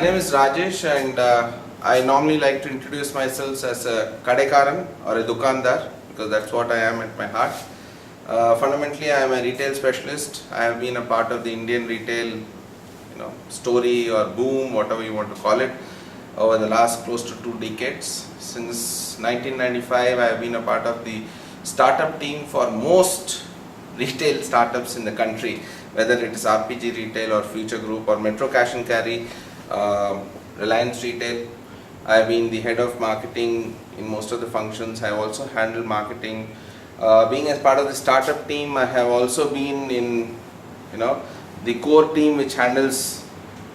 name is Rajesh, and I normally like to introduce myself as a Kadekaran or a Dukandar, because that's what I am at my heart. Fundamentally, I am a retail specialist. I have been a part of the Indian retail story or boom, whatever you want to call it, over the last close to 2 decades. Since 1995, I have been a part of the startup team for most retail startups in the country, whether it is RPG Retail or Future Group or Metro Cash and Carry, Reliance Retail. I have been the head of marketing in most of the functions. I have also handled marketing. Being as part of the startup team, I have also been in the core team which handles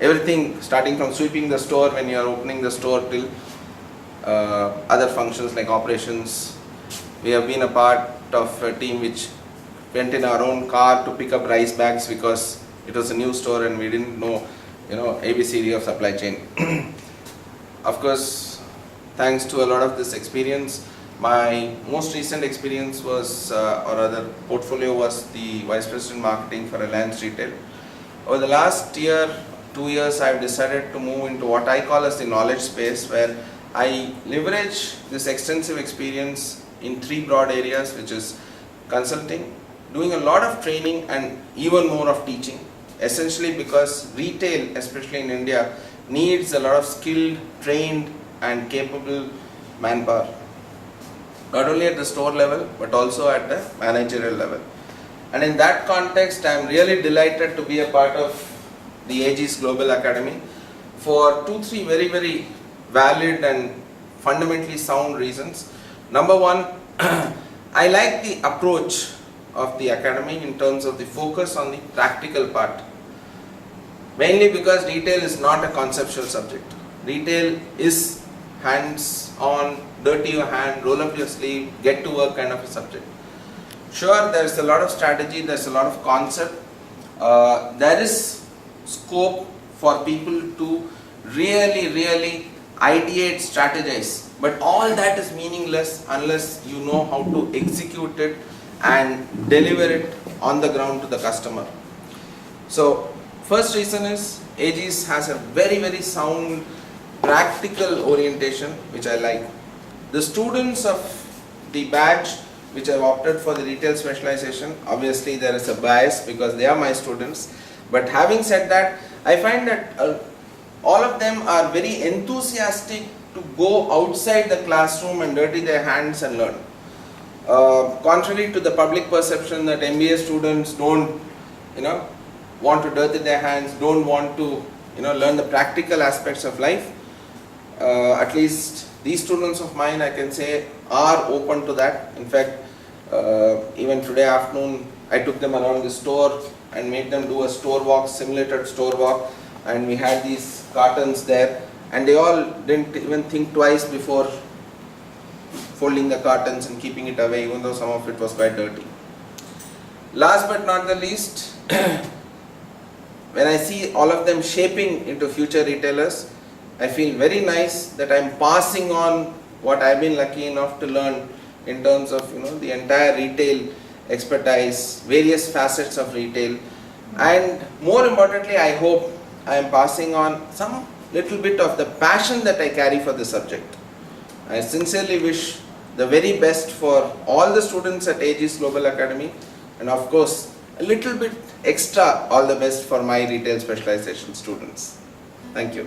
everything, starting from sweeping the store when you are opening the store till other functions like operations. We have been a part of a team which went in our own car to pick up rice bags because it was a new store and we didn't know ABCD of supply chain. Of course, thanks to a lot of this experience, my most recent experience was, or rather portfolio was the Vice President Marketing for Reliance Retail. Over the last year, 2 years, I have decided to move into what I call as the knowledge space, where I leverage this extensive experience in 3 broad areas, which is consulting, doing a lot of training and even more of teaching, essentially because retail, especially in India, needs a lot of skilled, trained and capable manpower, not only at the store level but also at the managerial level. And in that context, I am really delighted to be a part of the Aegis Global Academy for 2-3 very, very valid and fundamentally sound reasons. Number one, I like the approach of the academy in terms of the focus on the practical part, mainly because retail is not a conceptual subject. Retail is hands-on, dirty your hand, roll up your sleeve, get to work kind of a subject. Sure, there is a lot of strategy, there is a lot of concept, there is scope for people to really ideate, strategize, but all that is meaningless unless you know how to execute it and deliver it on the ground to the customer. So first reason is Aegis has a very sound practical orientation, which I like. The students of the batch which have opted for the retail specialization, obviously there is a bias because they are my students, but having said that, I find that all of them are very enthusiastic to go outside the classroom and dirty their hands and learn. Contrary to the public perception that MBA students don't want to dirty their hands, don't want to learn the practical aspects of life, at least these students of mine, I can say, are open to that. In fact, even today afternoon I took them around the store and made them do a store walk, simulated store walk, and we had these cartons there and they all didn't even think twice before folding the cartons and keeping it away, even though some of it was quite dirty. Last but not the least, when I see all of them shaping into future retailers, I feel very nice that I am passing on what I have been lucky enough to learn in terms of the entire retail expertise, various facets of retail, and more importantly, I hope I am passing on some little bit of the passion that I carry for the subject. I sincerely wish the very best for all the students at Aegis Global Academy, and of course a little bit extra all the best for my retail specialization students. Thank you.